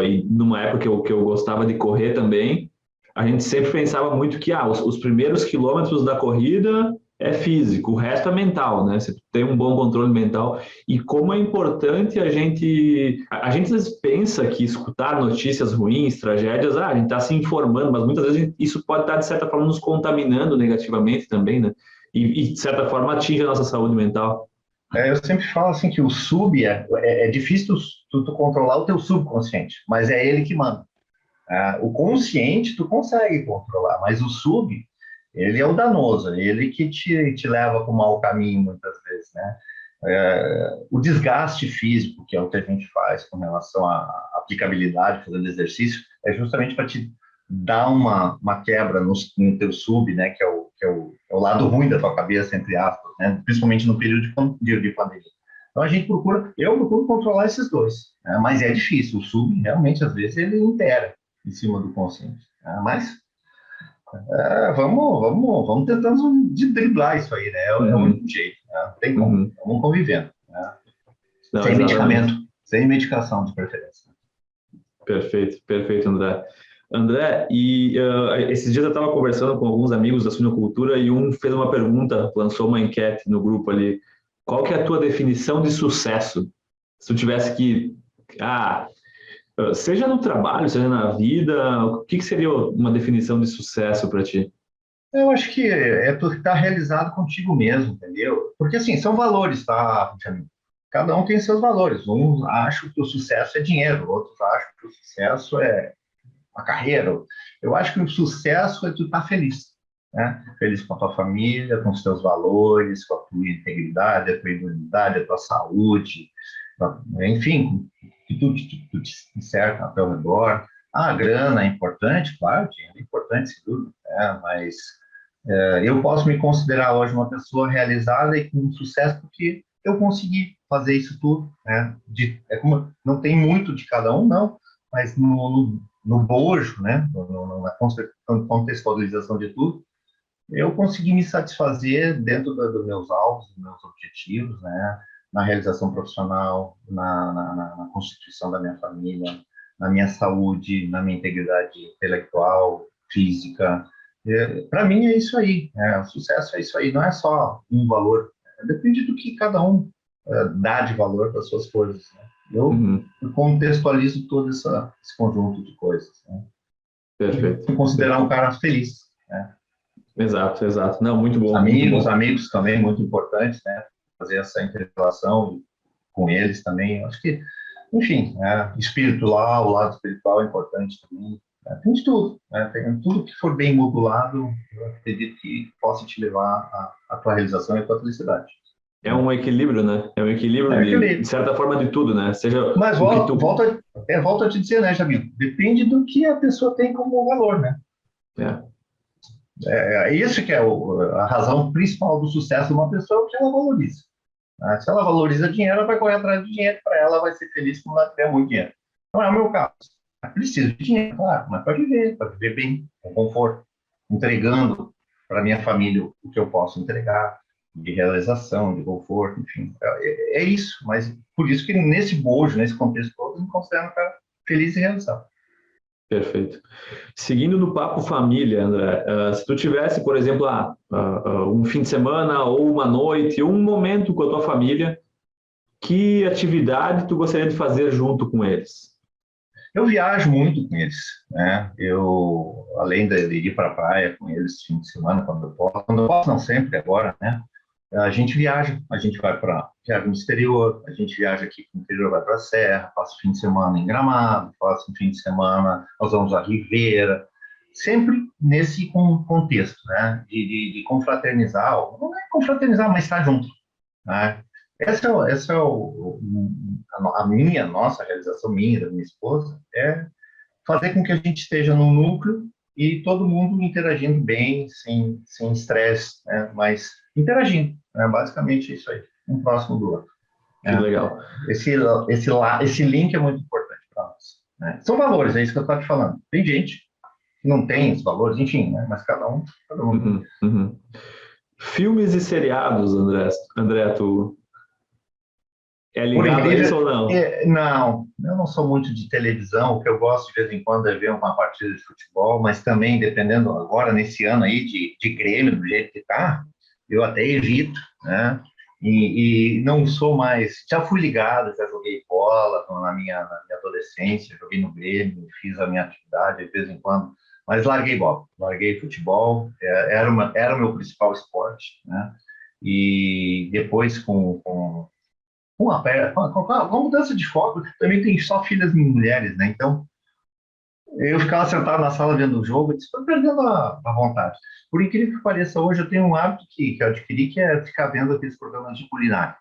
E numa época que eu gostava de correr também, a gente sempre pensava muito que os primeiros quilômetros da corrida é físico, o resto é mental, né? Você tem um bom controle mental. E como é importante a gente às vezes pensa que escutar notícias ruins, tragédias, a gente está se informando, mas muitas vezes isso pode estar, de certa forma, nos contaminando negativamente também, né? E de certa forma, atinge a nossa saúde mental. Eu sempre falo assim que o sub é difícil tu controlar o teu subconsciente, mas é ele que manda. O consciente tu consegue controlar, mas o sub, ele é o danoso, ele que te leva para o mau caminho muitas vezes, né? O desgaste físico, que é o que a gente faz com relação à aplicabilidade, fazendo exercício, é justamente para te dar uma quebra no teu sub, né? Que é o lado ruim da tua cabeça, entre aspas, né? Principalmente no período de pandemia. Então eu procuro controlar esses dois, né? Mas é difícil. O sub, realmente, às vezes, ele impera em cima do consciente, né? Mas vamos tentando de driblar isso aí, né? É o único jeito, né? Não tem como. Uhum. Vamos convivendo, né? Não, Sem medicamento, exatamente. sem medicação de preferência. Perfeito, perfeito, André. André, esses dias eu estava conversando com alguns amigos da suinocultura e um fez uma pergunta, lançou uma enquete no grupo ali. Qual que é a tua definição de sucesso? Se tu tivesse que, seja no trabalho, seja na vida, o que seria uma definição de sucesso para ti? Eu acho que é tu estar realizado contigo mesmo, entendeu? Porque, assim, são valores, tá, Jamil? Cada um tem seus valores. Uns acham que o sucesso é dinheiro, outros acham que o sucesso é a carreira. Eu acho que o sucesso é tu estar feliz, né? Feliz com a tua família, com os teus valores, com a tua integridade, a tua idoneidade, a tua saúde, enfim, que tudo te cerca ao teu redor. A grana é importante, claro, dinheiro é importante, sem dúvida, né? Mas eu posso me considerar hoje uma pessoa realizada e com sucesso porque eu consegui fazer isso tudo, né? Como não tem muito de cada um, não, mas no bojo, né? Na contextualização de tudo, eu consegui me satisfazer dentro dos meus alvos, dos meus objetivos, né? Na realização profissional, na constituição da minha família, na minha saúde, na minha integridade intelectual, física. Para mim é isso aí, né? O sucesso é isso aí, não é só um valor, depende do que cada um dá de valor para as suas coisas, né? Eu Uhum. contextualizo todo esse conjunto de coisas, né? E Perfeito, me considerar um perfeito. cara feliz, né? Exato, exato. Não, muito Os bom, muito amigos, bom. amigos também muito importantes, né? Fazer essa interrelação com eles também. Acho que, enfim, né? Espiritual, o lado espiritual é importante também. Né? Tem de tudo, né? Tem tudo que for bem modulado, eu acredito que possa te levar à tua realização e à tua felicidade. É Né? um equilíbrio, né? É um equilíbrio É de aquele. certa forma, de tudo, né? Seja Mas o que tu. volta a te dizer, né, Jamil? Depende do que a pessoa tem como valor, né? É, É isso que é a razão principal do sucesso de uma pessoa, que ela valoriza. Né? Se ela valoriza dinheiro, ela vai correr atrás de dinheiro, para ela vai ser feliz quando ela tiver muito dinheiro. Não é o meu caso. Eu preciso de dinheiro, claro, mas para viver bem, com conforto, entregando para minha família o que eu posso entregar, de realização, de conforto, enfim. É isso, mas por isso que nesse bojo, nesse contexto todo, eu me considero um cara feliz e realizado. perfeito. Seguindo no papo família, André, se tu tivesse, por exemplo, um fim de semana ou uma noite, ou um momento com a tua família, que atividade tu gostaria de fazer junto com eles? Eu viajo muito com eles, né? Eu, além de ir para a praia com eles fim de semana, quando eu posso, não sempre agora, né? A gente viaja, a gente vai para viaja no exterior, a gente viaja aqui no interior, vai para a Serra, passa o fim de semana em Gramado, passa o fim de semana, nós vamos à Ribeira, sempre nesse contexto, né? De confraternizar, não é confraternizar, mas estar junto, né? Essa é nossa realização minha, da minha esposa, é fazer com que a gente esteja no núcleo e todo mundo interagindo bem, sem estresse, né? Mas interagindo, né? Basicamente isso aí, um próximo do outro. Que É. legal. Esse link é muito importante para nós, né? São valores, é isso que eu estava te falando. Tem gente que não tem os valores, enfim, né? Mas cada um tem. Uhum, uhum. Filmes e seriados, André, tu é Por ligado a isso incrível, ou não? não, eu não sou muito de televisão. O que eu gosto de vez em quando é ver uma partida de futebol, mas também, dependendo agora, nesse ano aí de Grêmio, do jeito que tá, eu até evito, né? E não sou mais. Já fui ligado, já joguei bola na minha adolescência, joguei no Grêmio, fiz a minha atividade de vez em quando, mas larguei bola, larguei futebol, era o meu principal esporte, né? E depois, com uma mudança de foco, também tem só filhas e mulheres, né? Então, eu ficava sentado na sala vendo o jogo e estou perdendo a vontade. Por incrível que pareça, hoje eu tenho um hábito que eu adquiri, que é ficar vendo aqueles programas de culinária.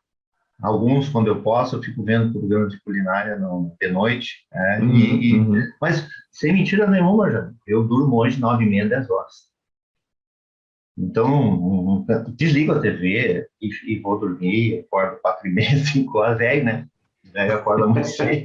Alguns, quando eu posso, eu fico vendo programas de culinária de noite, né? Uhum, uhum. Mas, sem mentira nenhuma, já, eu durmo hoje 9h30, 10 horas. Então, desligo a TV e vou dormir, acordo 4h30, 5 horas, velho, né? Velho acorda muito cedo,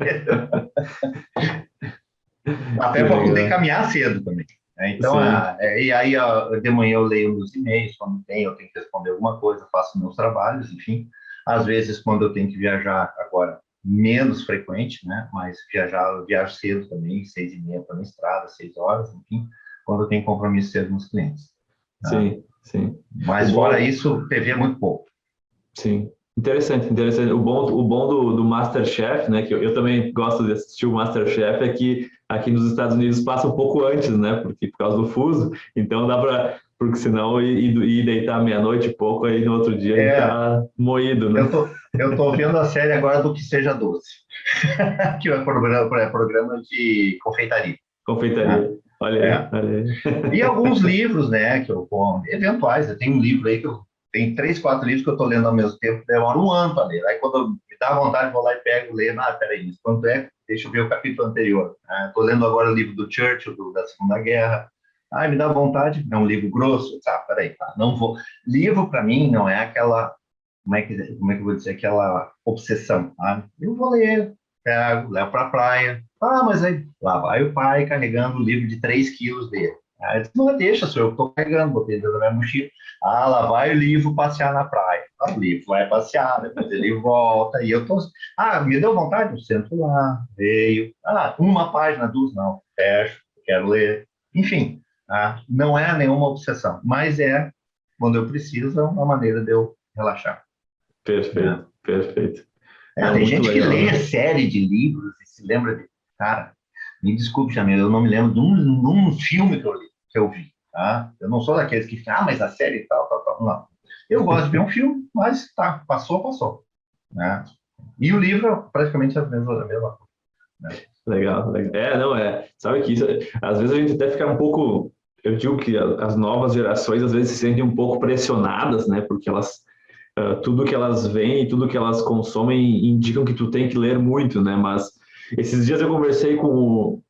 Que até para poder legal. caminhar cedo também, né? Então, Sim, e aí de manhã eu leio meus e-mails, quando tem, eu tenho que responder alguma coisa, faço meus trabalhos, enfim. Às vezes, quando eu tenho que viajar, agora menos frequente, né? Mas viajar, eu viajo cedo também, 6h30 estou na estrada, 6 horas, enfim, quando eu tenho compromisso cedo nos clientes, tá? sim, sim. O Mas fora bom, isso, TV é muito pouco. sim. Interessante, interessante. O bom do MasterChef, né, que eu também gosto de assistir o MasterChef, é que aqui nos Estados Unidos passa um pouco antes, né, porque por causa do fuso, então dá para, porque senão ir deitar meia-noite e pouco, aí no outro dia a gente É, tá moído, né? eu tô vendo a série agora do Que Seja Doce, que é programa de confeitaria, né? Confeitaria. Olha aí, É. olha E aí. alguns livros, né, eventuais. Eu tenho um livro aí tem 3, 4 livros que eu estou lendo ao mesmo tempo, demora um ano para ler. Aí quando me dá vontade, vou lá e pego, leio. Ah, peraí, isso quanto é? Deixa eu ver o capítulo anterior. Estou lendo agora o livro do Churchill, da Segunda Guerra. Ah, me dá vontade, é um livro grosso. Tá, peraí, tá, não vou. Livro, para mim, não é aquela, como é que eu vou dizer, aquela obsessão. Tá? Eu vou ler, pego, levo para a praia. Ah, mas aí lá vai o pai carregando o livro de 3 quilos dele. Aí eu disse, não, deixa, senhor, eu estou carregando, botei dentro da minha mochila. Ah, lá vai o livro passear na praia. Ah, o livro vai passear, depois ele volta, e eu tô. Ah, me deu vontade? Eu sento lá, veio. Ah, uma página, duas, não. Fecho, quero ler. Enfim, não é nenhuma obsessão, mas quando eu preciso, é uma maneira de eu relaxar, né? Perfeito, perfeito. Não, Tem muito gente que legal, lê né? série de livros e se lembra de. Cara, me desculpe, Jamil, eu não me lembro de um filme que eu vi, tá? Eu não sou daqueles que ficam, mas a série e tal, tal, tal. Não. Eu gosto de ver um filme, mas tá, passou, passou, né? E o livro é praticamente a mesma coisa, né? Legal, legal. Não, sabe que isso, às vezes a gente até fica um pouco, eu digo que as novas gerações às vezes se sentem um pouco pressionadas, né, porque tudo que elas veem, tudo que elas consomem indicam que tu tem que ler muito, né, mas esses dias eu conversei com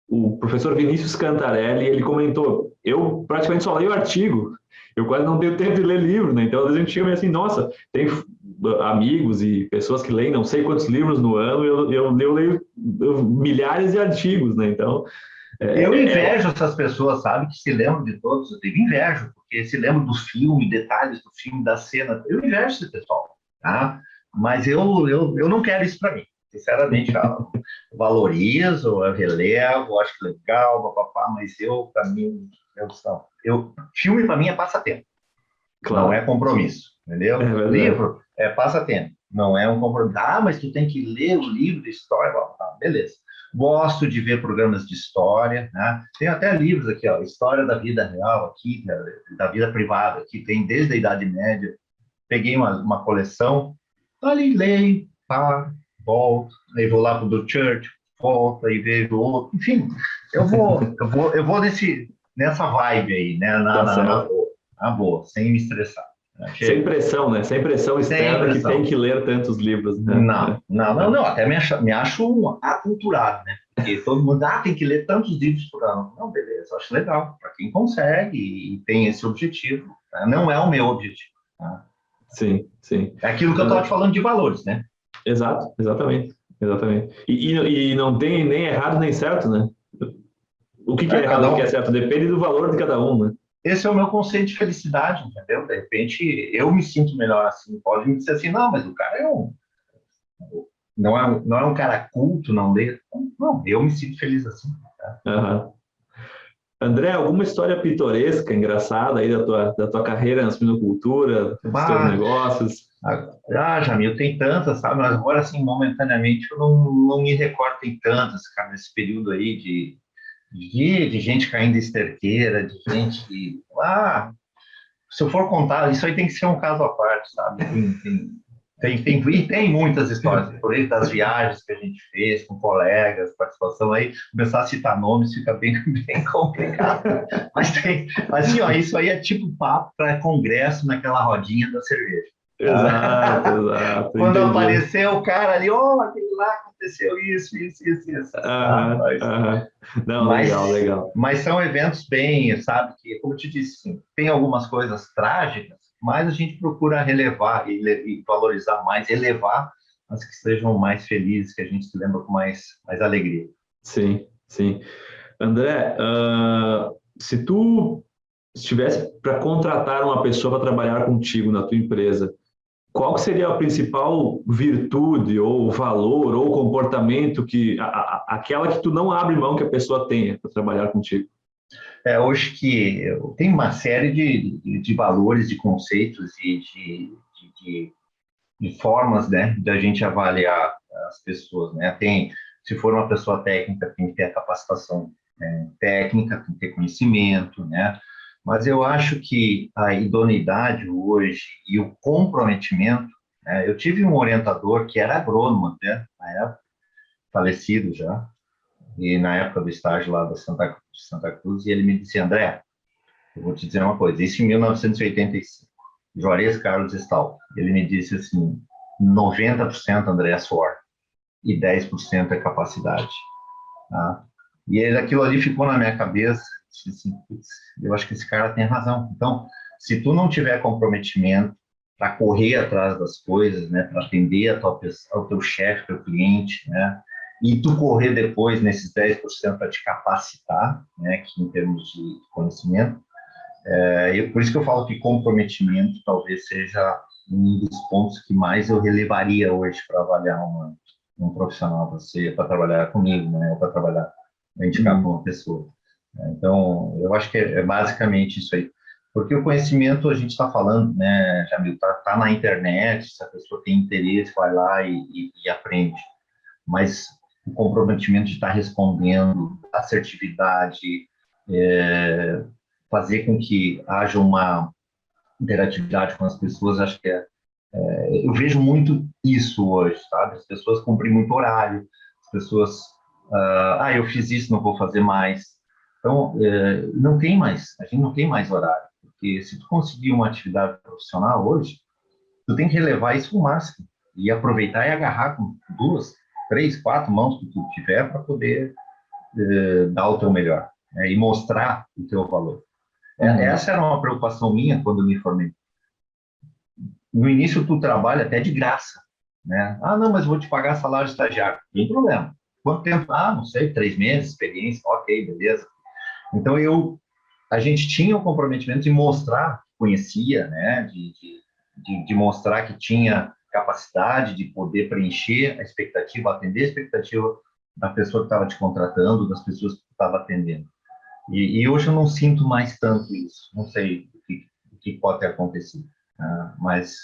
o professor Vinícius Cantarelli, e ele comentou, eu praticamente só leio artigo, eu quase não tenho tempo de ler livro, né? Então, às vezes a gente chega meio assim, nossa, tem amigos e pessoas que leem não sei quantos livros no ano, eu leio milhares de artigos, né? Então, Eu é, é, invejo essas pessoas, sabe, que se lembram de todos. Eu digo invejo, porque se lembram do filme, detalhes do filme, da cena. Eu invejo esse pessoal, tá? Mas eu não quero isso para mim. Sinceramente, eu valorizo, eu relevo, acho que legal, papapá, mas para mim, filme para mim é passatempo, não é claro, compromisso, é entendeu? verdade, Livro é passatempo, não é um compromisso. Ah, mas tu tem que ler o livro de história, beleza. Gosto de ver programas de história, né? Tem até livros aqui, ó, História da Vida Real, aqui, da vida privada, aqui tem desde a Idade Média. Peguei uma coleção, ali leio, paro, volto, aí vou lá para o do Church, volto, aí vejo outro, enfim, eu vou nessa vibe aí, né? tá Na certo. boa, na boa, sem me estressar, né? Sem Chega, pressão, né? Sem pressão sem externa que tem pressão. que ler tantos livros, né? Não, não, não, não. Até me acho um aculturado, né? Porque todo mundo, tem que ler tantos livros por ano. Não, beleza, acho legal. Para quem consegue e tem esse objetivo, né? Não é o meu objetivo, tá? sim, sim. É aquilo que eu estava te falando de valores, né? Exato, exatamente, exatamente. E não tem nem errado nem certo, né? O que é errado e o que é certo depende do valor de cada um, né? Esse é o meu conceito de felicidade, entendeu? De repente, eu me sinto melhor assim. Pode me dizer assim, não, mas o cara não é um cara culto, não lê. Não, eu me sinto feliz assim. Tá? Uhum. André, alguma história pitoresca, engraçada aí da tua carreira na suinocultura, dos teus Bah, negócios? Jamil, tem tantas, sabe? Mas agora, assim, momentaneamente, eu não me recordo, tem tantas, cara, nesse período aí de gente caindo em esterqueira, de gente que... se eu for contar, isso aí tem que ser um caso à parte, sabe? E tem muitas histórias, por aí das viagens que a gente fez com colegas, participação aí, começar a citar nomes fica bem, bem complicado. Mas assim, ó, isso aí é tipo papo para congresso naquela rodinha da cerveja. Exato, exato, Quando entendi. apareceu o cara ali, aquele lá aconteceu isso, tá? Aham, aham. Não, legal, Mas, legal. mas são eventos bem, sabe, que, como eu te disse, sim, tem algumas coisas trágicas, mas a gente procura relevar e valorizar mais, elevar as que sejam mais felizes, que a gente se lembra com mais alegria. Sim, sim. André, se tu estivesse para contratar uma pessoa para trabalhar contigo na tua empresa, qual que seria a principal virtude ou valor ou comportamento aquela que tu não abre mão que a pessoa tenha para trabalhar contigo? Hoje que tem uma série de valores, de conceitos e de formas, né, da gente avaliar as pessoas, né? Se for uma pessoa técnica, tem que ter a capacitação técnica, tem que ter conhecimento, né? Mas eu acho que a idoneidade hoje e o comprometimento, né? Eu tive um orientador que era agrônomo até, na época, falecido já, e na época do estágio lá da Santa Cruz, e ele me disse, André, eu vou te dizer uma coisa, isso em 1985, Juarez Carlos Stal, ele me disse assim, 90% André é suor e 10% é capacidade. Tá? Aquilo ali ficou na minha cabeça, assim, eu acho que esse cara tem razão. Então, se tu não tiver comprometimento para correr atrás das coisas, né, para atender ao teu chefe, teu cliente, né, e tu correr depois nesses 10% para te capacitar, né, que em termos de conhecimento, por isso que eu falo que comprometimento talvez seja um dos pontos que mais eu relevaria hoje para avaliar um profissional, para trabalhar comigo, né, ou para trabalhar, indicar para uma pessoa. Então, eu acho que é basicamente isso aí. Porque o conhecimento, a gente está falando, né, Jamil, tá na internet, se a pessoa tem interesse, vai lá e aprende. Mas o comprometimento de estar respondendo, assertividade, é, fazer com que haja uma interatividade com as pessoas, acho que eu vejo muito isso hoje, sabe? As pessoas cumprem muito horário, as pessoas, eu fiz isso, não vou fazer mais. Então, não tem mais, a gente não tem mais horário, porque se tu conseguir uma atividade profissional hoje, tu tem que relevar isso ao máximo e aproveitar e agarrar com 2, 3, 4 mãos que tu tiver para poder dar o teu melhor, né? E mostrar o teu valor. Essa era uma preocupação minha quando eu me formei. No início, tu trabalha até de graça, né? Não, mas vou te pagar salário de estagiário. Não tem problema. Quanto tempo? Não sei, 3 meses, experiência, ok, beleza. Então, a gente tinha o comprometimento de mostrar que conhecia, né? De mostrar que tinha capacidade de poder preencher a expectativa, atender a expectativa da pessoa que estava te contratando, das pessoas que tu estava atendendo. E hoje eu não sinto mais tanto isso. Não sei o que pode ter acontecido. Mas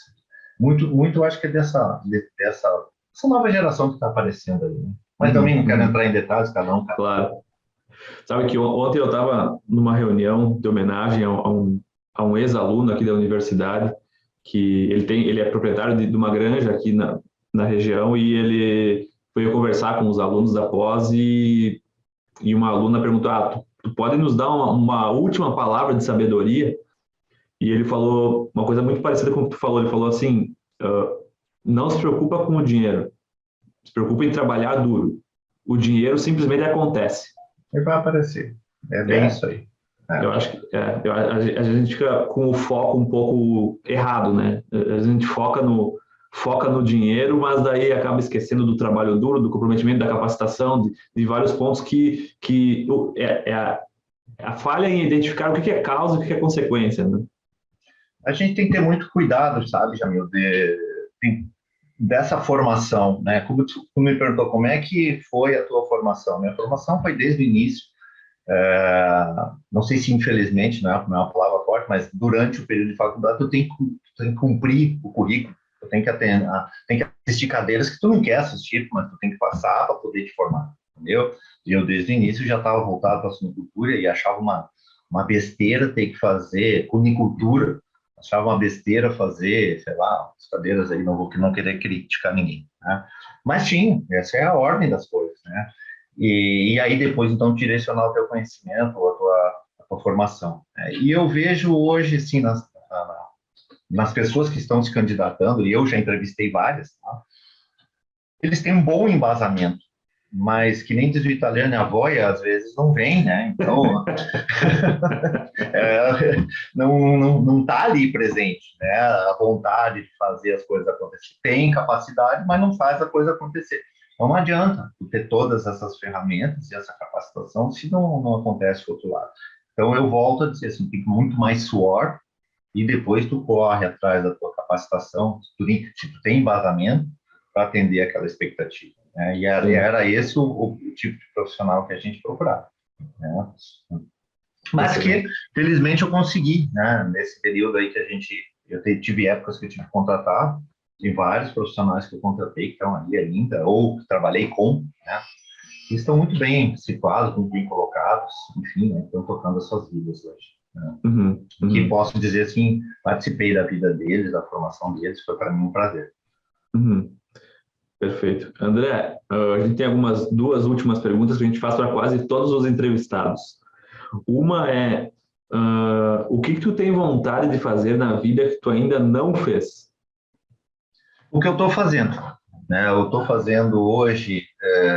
muito acho que é dessa nova geração que está aparecendo aí. Né? Mas também não quero entrar em detalhes, cada um. Claro. Sabe que ontem eu estava numa reunião de homenagem a um ex-aluno aqui da universidade, que ele é proprietário de uma granja aqui na região, e ele foi conversar com os alunos da pós, e uma aluna perguntou, tu pode nos dar uma última palavra de sabedoria? E ele falou uma coisa muito parecida com o que tu falou. Ele falou assim, não se preocupa com o dinheiro, se preocupa em trabalhar duro. O dinheiro simplesmente acontece. Ele vai aparecer. É bem isso aí. Eu acho que a gente fica com o foco um pouco errado, né? A gente foca no dinheiro, mas daí acaba esquecendo do trabalho duro, do comprometimento, da capacitação, de vários pontos a falha em identificar o que é causa e o que é consequência, né? A gente tem que ter muito cuidado, sabe, Jamil, dessa formação, né? Como tu me perguntou, como é que foi a tua formação? Minha formação foi desde o início. Não sei se infelizmente, não é uma palavra forte, mas durante o período de faculdade tu tem que cumprir o currículo, tu tem que assistir cadeiras que tu não quer assistir, mas tu tem que passar para poder te formar, entendeu? E eu desde o início já estava voltado para a suinocultura e achava uma besteira ter que fazer cunicultura, achava uma besteira fazer, sei lá, as cadeiras aí, não querer criticar ninguém, né? Mas tinha, essa é a ordem das coisas, né? E aí depois, então, direcionar o teu conhecimento, a tua formação. E eu vejo hoje, assim, nas pessoas que estão se candidatando, e eu já entrevistei várias, tá? Eles têm um bom embasamento, mas que nem diz o italiano, a voia às vezes não vem, né? Então, não tá ali presente, né? A vontade de fazer as coisas acontecer. Tem capacidade, mas não faz a coisa acontecer. Então, não adianta ter todas essas ferramentas e essa capacitação se não acontece do outro lado. Então, eu volto a dizer assim, tem muito mais suor e depois tu corre atrás da tua capacitação, se tu tem embasamento para atender aquela expectativa, né? E era esse o tipo de profissional que a gente procurava, né? Mas que, felizmente, eu consegui, né? Nesse período aí eu tive épocas que eu tive que contratar, tem vários profissionais que eu contratei que estão ali ainda, ou que trabalhei com, né? Que estão muito bem situados, muito bem colocados, enfim, né? Estão tocando as suas vidas hoje, né? Que posso dizer assim, participei da vida deles, da formação deles, foi para mim um prazer. Perfeito. André, a gente tem duas últimas perguntas que a gente faz para quase todos os entrevistados. Uma é, o que tu tem vontade de fazer na vida que tu ainda não fez? O que eu estou fazendo, né? Eu estou fazendo hoje,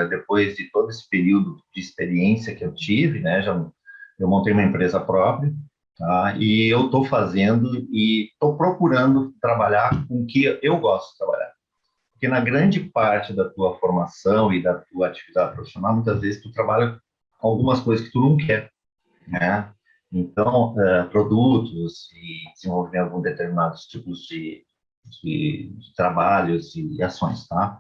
depois de todo esse período de experiência que eu tive, né? Eu montei uma empresa própria, tá? E eu estou fazendo e estou procurando trabalhar com o que eu gosto de trabalhar. Porque na grande parte da tua formação e da tua atividade profissional, muitas vezes tu trabalha com algumas coisas que tu não quer, né? Então, produtos e desenvolvimento de alguns determinados tipos de trabalhos e ações, tá?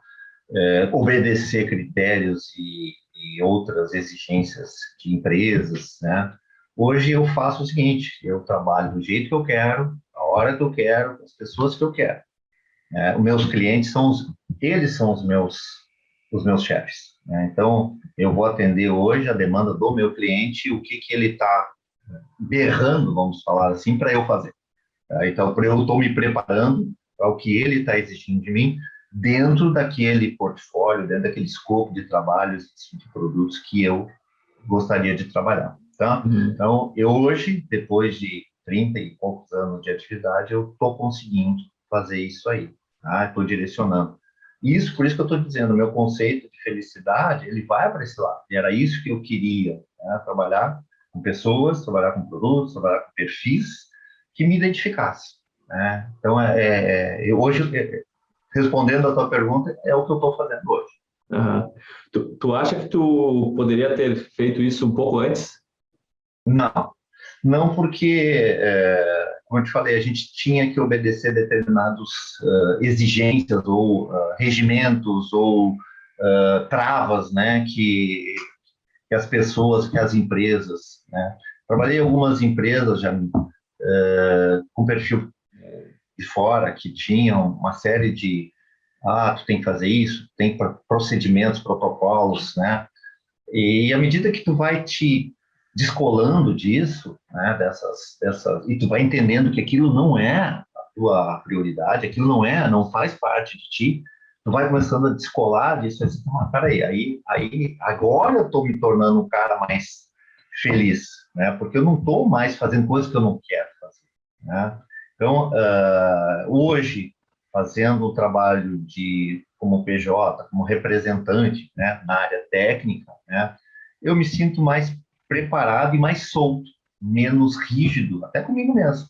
Obedecer critérios e outras exigências de empresas, né? Hoje eu faço o seguinte, eu trabalho do jeito que eu quero, a hora que eu quero, com as pessoas que eu quero. Os meus clientes eles são os meus chefes, né? Então, eu vou atender hoje a demanda do meu cliente, o que ele está berrando, vamos falar assim, para eu fazer. Então, eu estou me preparando para o que ele está exigindo de mim, dentro daquele portfólio, dentro daquele escopo de trabalhos, de produtos que eu gostaria de trabalhar, tá? Então, eu hoje, depois de 30 e poucos anos de atividade, eu estou conseguindo fazer isso aí, tá? Estou direcionando. Por isso que eu estou dizendo, o meu conceito de felicidade, ele vai para esse lado. E era isso que eu queria, né? Trabalhar com pessoas, trabalhar com produtos, trabalhar com perfis que me identificasse, né? Então, hoje, respondendo a tua pergunta, é o que eu estou fazendo hoje. Tu acha que tu poderia ter feito isso um pouco antes? Não porque, como eu te falei, a gente tinha que obedecer determinadas exigências ou regimentos ou travas, né, que as pessoas, que as empresas, né? Trabalhei em algumas empresas já com perfil de fora que tinham uma série de tu tem que fazer isso, tem procedimentos, protocolos, né? E à medida que tu vai te descolando disso, né, e tu vai entendendo que aquilo não é a tua prioridade, aquilo não faz parte de ti, tu vai começando a descolar disso, assim, peraí, aí agora eu estou me tornando um cara mais feliz, né, porque eu não estou mais fazendo coisas que eu não quero fazer, né? Então, hoje, fazendo o trabalho como PJ, como representante, né, na área técnica, né, eu me sinto mais preparado e mais solto, menos rígido, até comigo mesmo,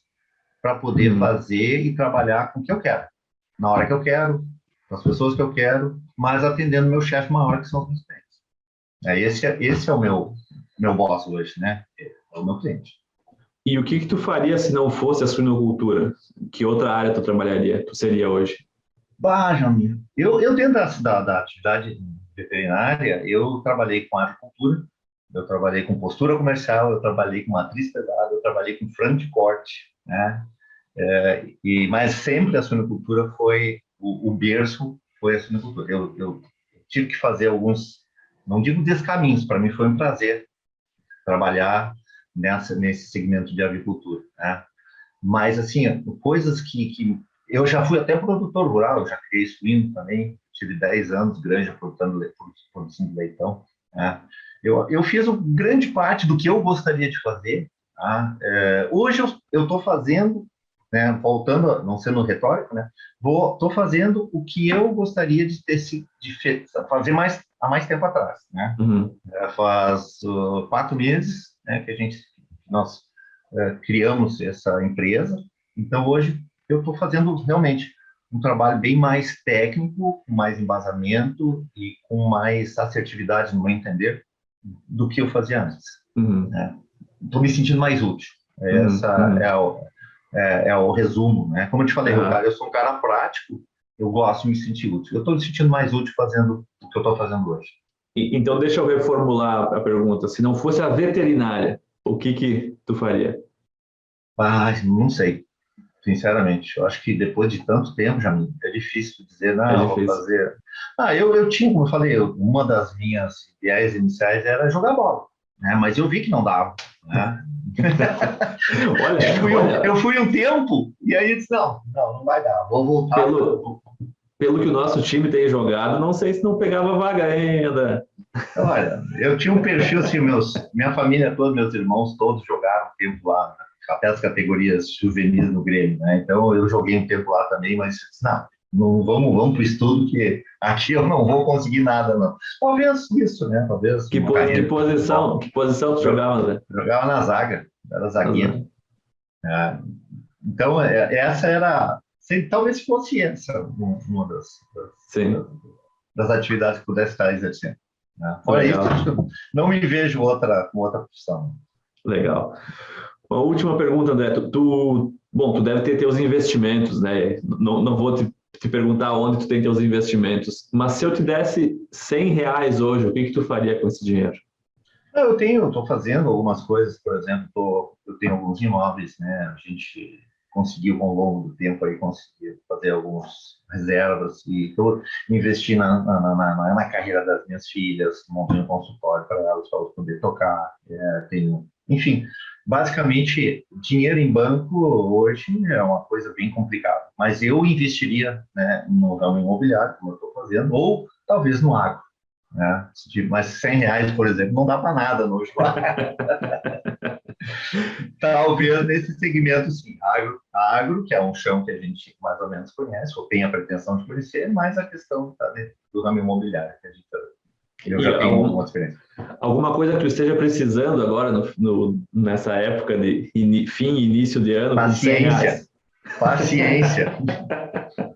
para poder fazer e trabalhar com o que eu quero, na hora que eu quero, com as pessoas que eu quero, mas atendendo meu chefe maior, que são os meus clientes. Esse é o meu boss hoje, né? É o meu cliente. E o que tu faria se não fosse a suinocultura? Que outra área tu trabalharia? Tu seria hoje? Bah, Jamil, eu dentro da atividade veterinária, eu trabalhei com agricultura, eu trabalhei com postura comercial, eu trabalhei com matriz pesada, eu trabalhei com frango de corte, né? Mas sempre a suinocultura foi o berço, foi a suinocultura. Eu tive que fazer alguns, não digo descaminhos, para mim foi um prazer trabalhar nesse segmento de agricultura, né? Mas, assim, coisas que eu já fui até produtor rural, eu já criei suíno também, tive 10 anos granja produzindo leitão, né? Eu fiz grande parte do que eu gostaria de fazer, tá? Hoje eu estou fazendo, né, voltando, não sendo retórico, né, estou fazendo o que eu gostaria de fazer há mais tempo atrás, né? Uhum. Faz 4 meses, né, nós criamos essa empresa. Então, hoje, eu estou fazendo realmente um trabalho bem mais técnico, com mais embasamento e com mais assertividade, no meu entender, do que eu fazia antes. Uhum. Estou me sentindo mais útil. Uhum. Essa é o resumo, né? Como eu te falei, eu sou um cara prático, eu gosto de me sentir útil. Eu estou me sentindo mais útil fazendo o que eu estou fazendo hoje. Então, deixa eu reformular a pergunta. Se não fosse a veterinária, o que tu faria? Ah, não sei, sinceramente. Eu acho que depois de tanto tempo, já é difícil dizer, É não, vou difícil. fazer. Eu tinha, como eu falei, uma das minhas ideias iniciais era jogar bola, né? Mas eu vi que não dava, né? Eu fui um tempo e aí disse, não vai dar, vou voltar. Pelo que o nosso time tem jogado, não sei se não pegava vaga ainda. Olha, eu tinha um perfil assim, minha família toda, meus irmãos todos jogaram um tempo lá, né? Até as categorias juvenis no Grêmio, né? Então eu joguei um tempo lá também, mas não vamos para o estudo que aqui eu não vou conseguir nada, não. Talvez isso, né? Talvez Que posição tu jogava, Zé? Jogava na zaga, era zagueiro. Então essa era, talvez fosse essa uma das atividades que pudesse estar exercendo. Né? Fora isso, não me vejo com outra profissão. Legal. Uma última pergunta, André. Tu deve ter teus investimentos, né? Não vou te perguntar onde tu tem teus investimentos, mas se eu te desse R$100 hoje, o que tu faria com esse dinheiro? Eu estou fazendo algumas coisas, por exemplo, eu tenho alguns imóveis, né? A gente conseguiu, ao longo do tempo, aí, conseguir fazer algumas reservas e estou investindo na carreira das minhas filhas, montei um consultório para elas poderem tocar. Enfim, basicamente, dinheiro em banco hoje é uma coisa bem complicada, mas eu investiria, né, no ramo imobiliário, como eu estou fazendo, ou talvez no agro. Né? Mas R$100, por exemplo, não dá para nada no hoje. Talvez nesse segmento, sim. Agro, que é um chão que a gente mais ou menos conhece, ou tem a pretensão de conhecer, mas a questão está dentro do ramo imobiliário, que eu já tenho alguma experiência. Alguma coisa que tu esteja precisando agora, nessa época de fim e início de ano,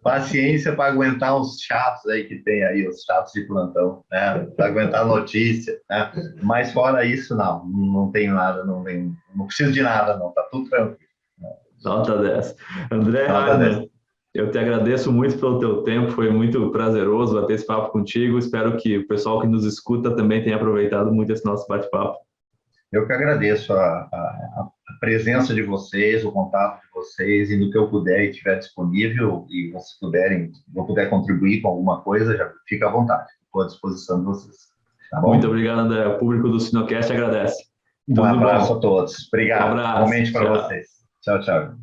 Paciência para aguentar os chatos aí que tem aí, os chatos de plantão, né? Para aguentar a notícia, né? Mas fora isso, não tenho nada, não preciso de nada, não, tá tudo tranquilo. Nota 10. André Hagman, eu te agradeço muito pelo teu tempo, foi muito prazeroso bater esse papo contigo, espero que o pessoal que nos escuta também tenha aproveitado muito esse nosso bate-papo. Eu que agradeço a presença de vocês, o contato de vocês, e no que eu puder e estiver disponível, e vocês puder contribuir com alguma coisa, já fica à vontade, estou à disposição de vocês. Tá bom? Muito obrigado, André. O público do Sinocast agradece. Um abraço a todos. Obrigado. Um abraço. Igualmente para vocês. Tchau, tchau.